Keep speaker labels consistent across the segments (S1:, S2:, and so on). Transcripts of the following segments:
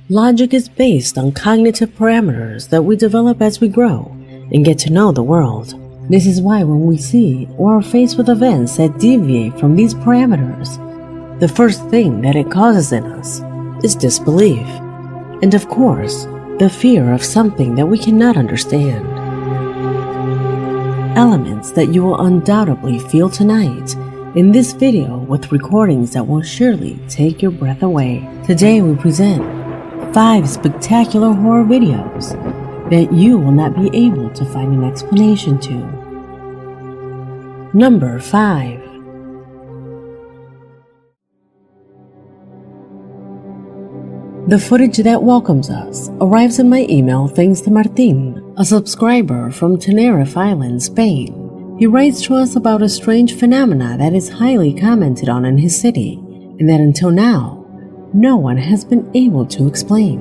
S1: Logic is based on cognitive parameters that we develop as we grow and get to know the world. This is why when we see or are faced with events that deviate from these parameters, the first thing that it causes in us is disbelief, and of course, the fear of something that we cannot understand. Elements that you will undoubtedly feel tonight in this video with recordings that will surely take your breath away. Today we present 5 spectacular horror videos that you will not be able to find an explanation to. Number 5. The footage that welcomes us arrives in my email thanks to Martín, a subscriber from Tenerife Island, Spain. He writes to us about a strange phenomena that is highly commented on in his city, and that until now, no one has been able to explain.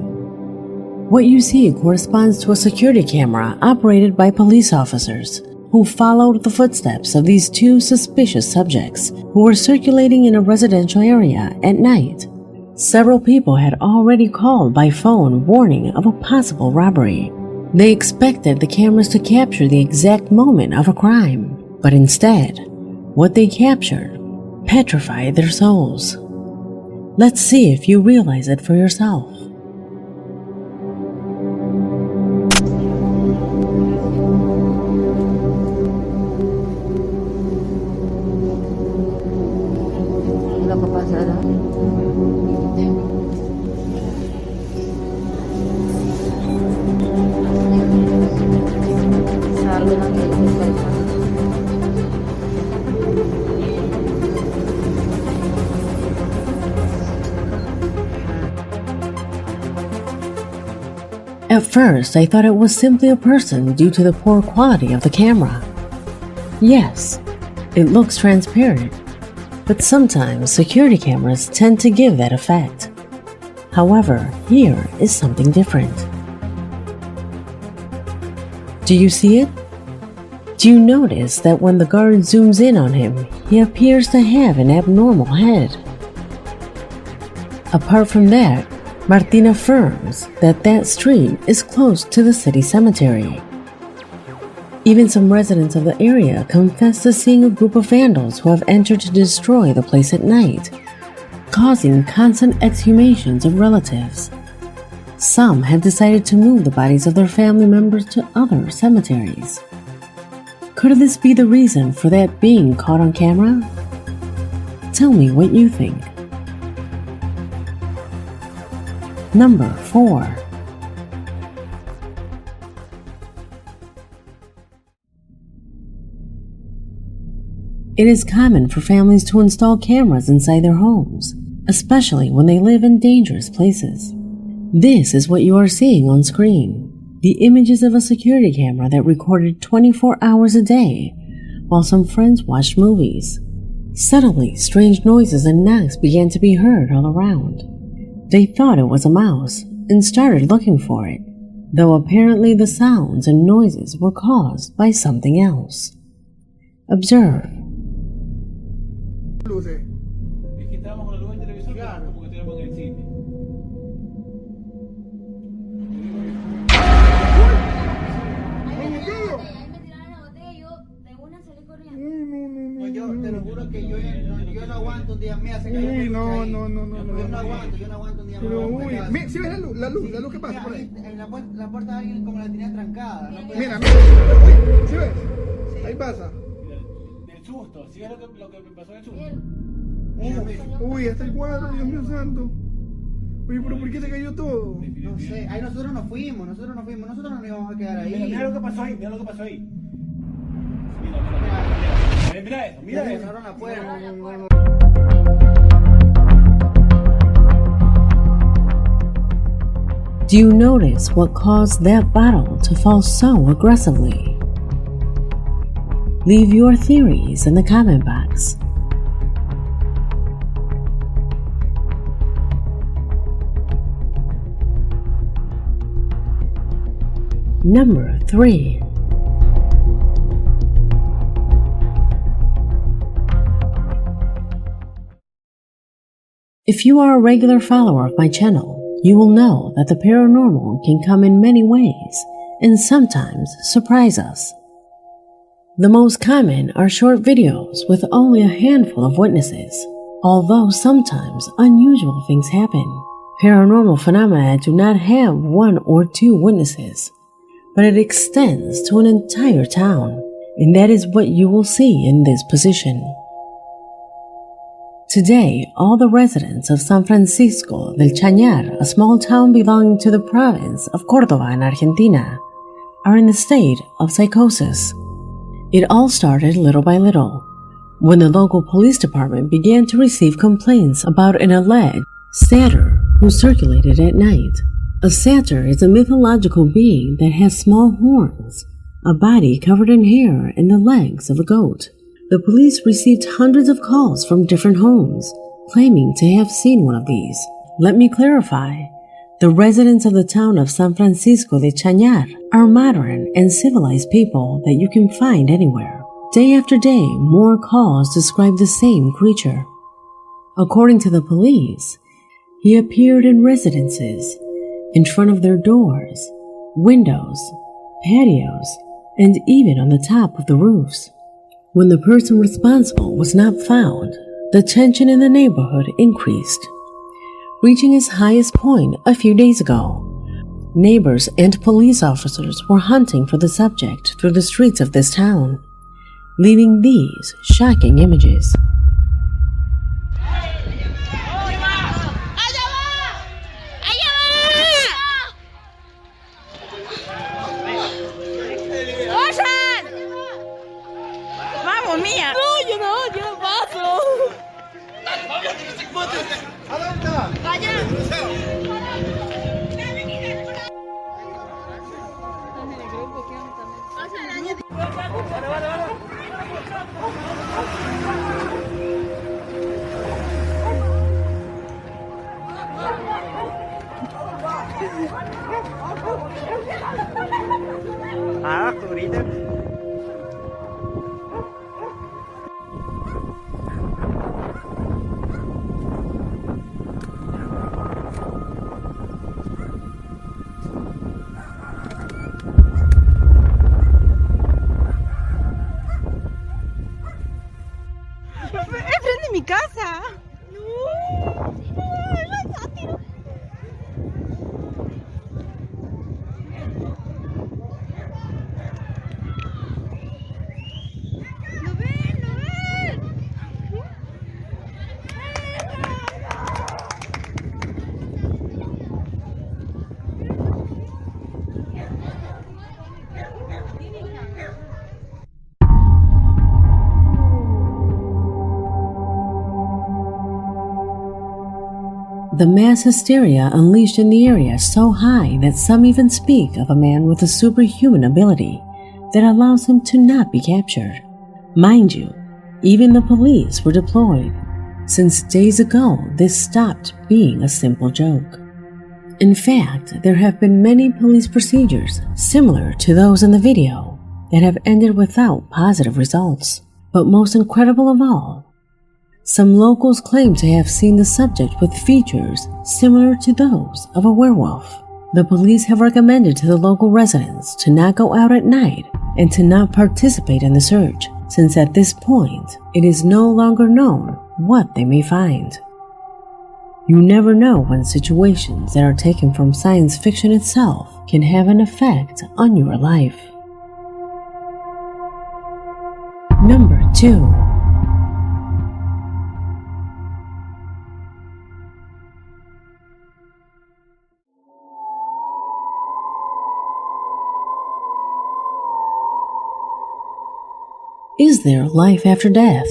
S1: What you see corresponds to a security camera operated by police officers who followed the footsteps of these 2 suspicious subjects who were circulating in a residential area at night. Several people had already called by phone warning of a possible robbery. They expected the cameras to capture the exact moment of a crime, but instead, what they captured petrified their souls. Let's see if you realize it for yourself. At first, I thought it was simply a person due to the poor quality of the camera. Yes, it looks transparent, but sometimes security cameras tend to give that effect. However, here is something different. Do you see it? Do you notice that when the guard zooms in on him, he appears to have an abnormal head? Apart from that, Martín affirms that that street is close to the city cemetery. Even some residents of the area confess to seeing a group of vandals who have entered to destroy the place at night, causing constant exhumations of relatives. Some have decided to move the bodies of their family members to other cemeteries. Could this be the reason for that being caught on camera? Tell me what you think. Number 4. It is common for families to install cameras inside their homes, especially when they live in dangerous places. This is what you are seeing on screen, the images of a security camera that recorded 24 hours a day while some friends watched movies. Suddenly, strange noises and knocks began to be heard all around. They thought it was a mouse and started looking for it, though apparently the sounds and noises were caused by something else. Observe.
S2: Te lo juro que yo no aguanto un día más. Yo no aguanto un día más.
S3: Pero uy, ¿sí ves la luz que pasa por ahí?
S2: En la puerta de alguien como la tenía trancada.
S3: Mira, uy, ¿sí ves? Sí. Ahí pasa.
S4: Del susto, ¿sí ves lo que pasó del susto?
S3: Uy, hasta el cuadro, Dios mío santo. Oye, pero ¿por qué te cayó todo?
S2: No sé, ahí nosotros nos fuimos, nosotros no nos íbamos a quedar ahí.
S4: Mira lo que pasó ahí, mira lo que pasó ahí. Mira eso, mira eso.
S2: Cerraron la puerta.
S1: Do you notice what caused that bottle to fall so aggressively? Leave your theories in the comment box. Number 3. If you are a regular follower of my channel, you will know that the paranormal can come in many ways and sometimes surprise us. The most common are short videos with only a handful of witnesses. Although sometimes unusual things happen, paranormal phenomena do not have one or two witnesses, but it extends to an entire town, and that is what you will see in this position. Today, all the residents of San Francisco del Chañar, a small town belonging to the province of Córdoba in Argentina, are in a state of psychosis. It all started little by little, when the local police department began to receive complaints about an alleged satyr who circulated at night. A satyr is a mythological being that has small horns, a body covered in hair, and the legs of a goat. The police received hundreds of calls from different homes, claiming to have seen one of these. Let me clarify. The residents of the town of San Francisco de Chañar are modern and civilized people that you can find anywhere. Day after day, more calls describe the same creature. According to the police, he appeared in residences, in front of their doors, windows, patios, and even on the top of the roofs. When the person responsible was not found, the tension in the neighborhood increased, reaching its highest point a few days ago. Neighbors and police officers were hunting for the subject through the streets of this town, leaving these shocking images.
S5: ¡Vamos, mía! No, yo no paso.
S2: ¿A dónde está?
S5: ¡Vaya!
S6: Ah, ahorita.
S5: ¡Enfrente de mi casa! ¡No! ¡Lo ven! ¡Lo ven!
S1: The mass hysteria unleashed in the area is so high that some even speak of a man with a superhuman ability that allows him to not be captured. Mind you, even the police were deployed, since days ago this stopped being a simple joke. In fact, there have been many police procedures similar to those in the video that have ended without positive results. But most incredible of all, some locals claim to have seen the subject with features similar to those of a werewolf. The police have recommended to the local residents to not go out at night and to not participate in the search, since at this point, it is no longer known what they may find. You never know when situations that are taken from science fiction itself can have an effect on your life. Number 2. Is there life after death?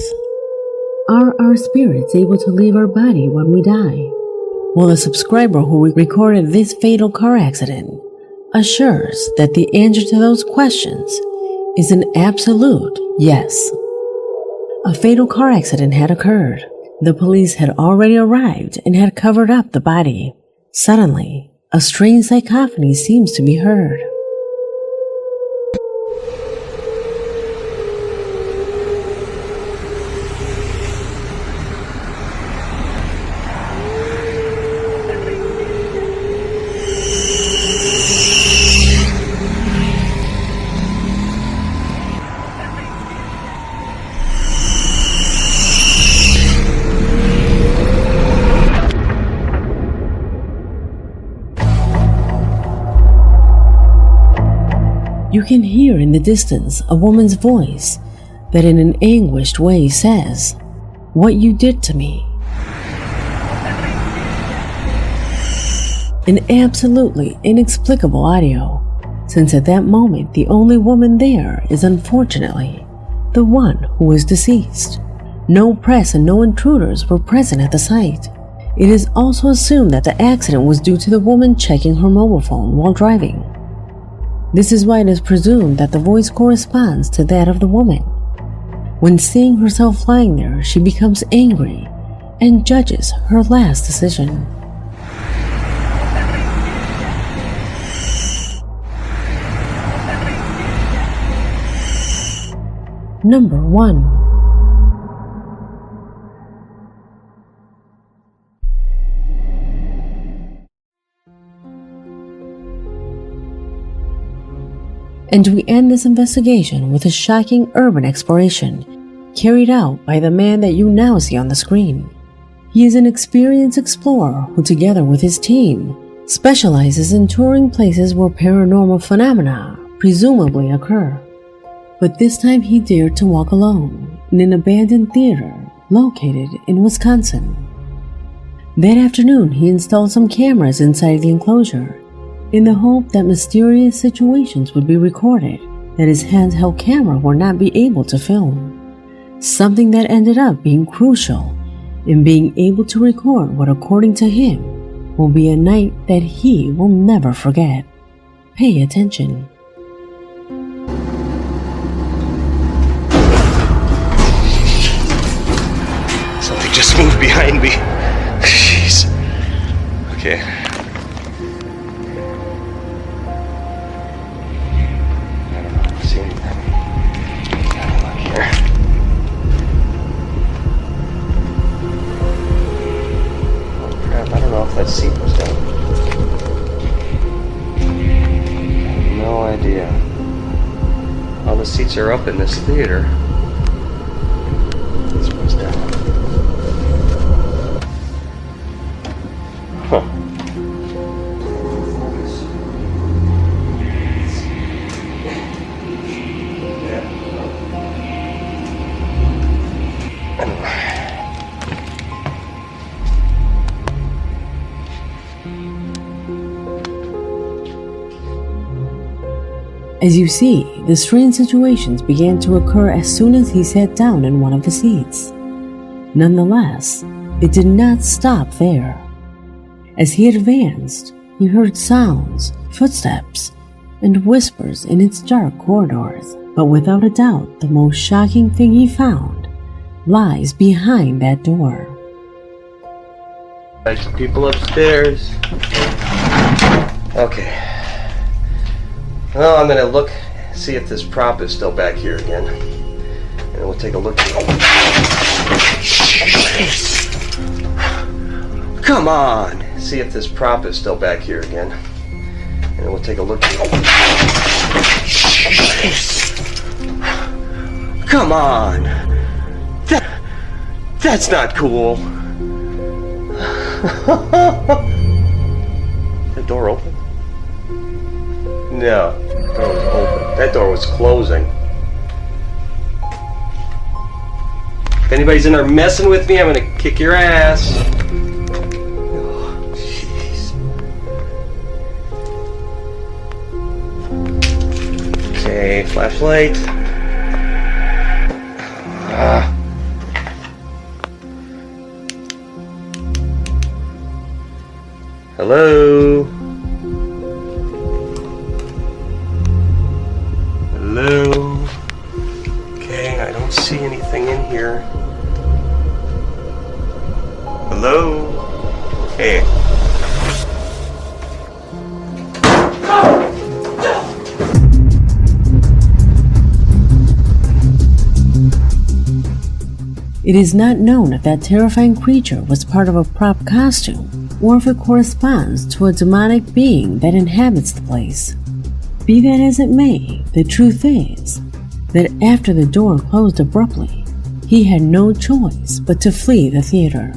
S1: Are our spirits able to leave our body when we die? Well, the subscriber who recorded this fatal car accident assures that the answer to those questions is an absolute yes. A fatal car accident had occurred. The police had already arrived and had covered up the body. Suddenly, a strange cacophony seems to be heard. You can hear in the distance a woman's voice that in an anguished way says, "What you did to me." An absolutely inexplicable audio, since at that moment the only woman there is unfortunately the one who is deceased. No press and no intruders were present at the site. It is also assumed that the accident was due to the woman checking her mobile phone while driving. This is why it is presumed that the voice corresponds to that of the woman. When seeing herself lying there, she becomes angry and judges her last decision. Number 1. And we end this investigation with a shocking urban exploration carried out by the man that you now see on the screen. He is an experienced explorer who, together with his team, specializes in touring places where paranormal phenomena presumably occur. But this time he dared to walk alone in an abandoned theater located in Wisconsin. That afternoon, he installed some cameras inside the enclosure in the hope that mysterious situations would be recorded that his handheld camera would not be able to film. Something that ended up being crucial in being able to record what, according to him, will be a night that he will never forget. Pay attention.
S7: Something just moved behind me. Jeez. Okay. That seat was down. No idea. All the seats are up in this theater. This one's down. Huh.
S1: As you see, the strange situations began to occur as soon as he sat down in one of the seats. Nonetheless, it did not stop there. As he advanced, he heard sounds, footsteps, and whispers in its dark corridors. But without a doubt, the most shocking thing he found lies behind that door.
S7: There's some people upstairs. Okay. Well, I'm gonna look, see if this prop is still back here again. And we'll take a look. Come on! See if this prop is still back here again. And we'll take a look. Come on! That's not cool! The door open? No, the door was open. That door was closing. If anybody's in there messing with me, I'm gonna kick your ass. Oh, jeez. Okay, flashlight. Hello? Hello? Okay, I don't see anything in here. Hello? Hey.
S1: It is not known if that terrifying creature was part of a prop costume or if it corresponds to a demonic being that inhabits the place. Be that as it may, the truth is that after the door closed abruptly, he had no choice but to flee the theater.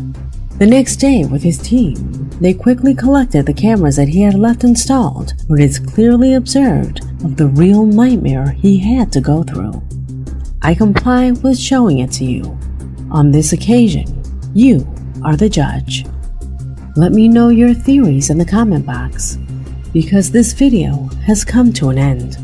S1: The next day, with his team, they quickly collected the cameras that he had left installed, where it is clearly observed of the real nightmare he had to go through. I comply with showing it to you. On this occasion, you are the judge. Let me know your theories in the comment box, because this video has come to an end.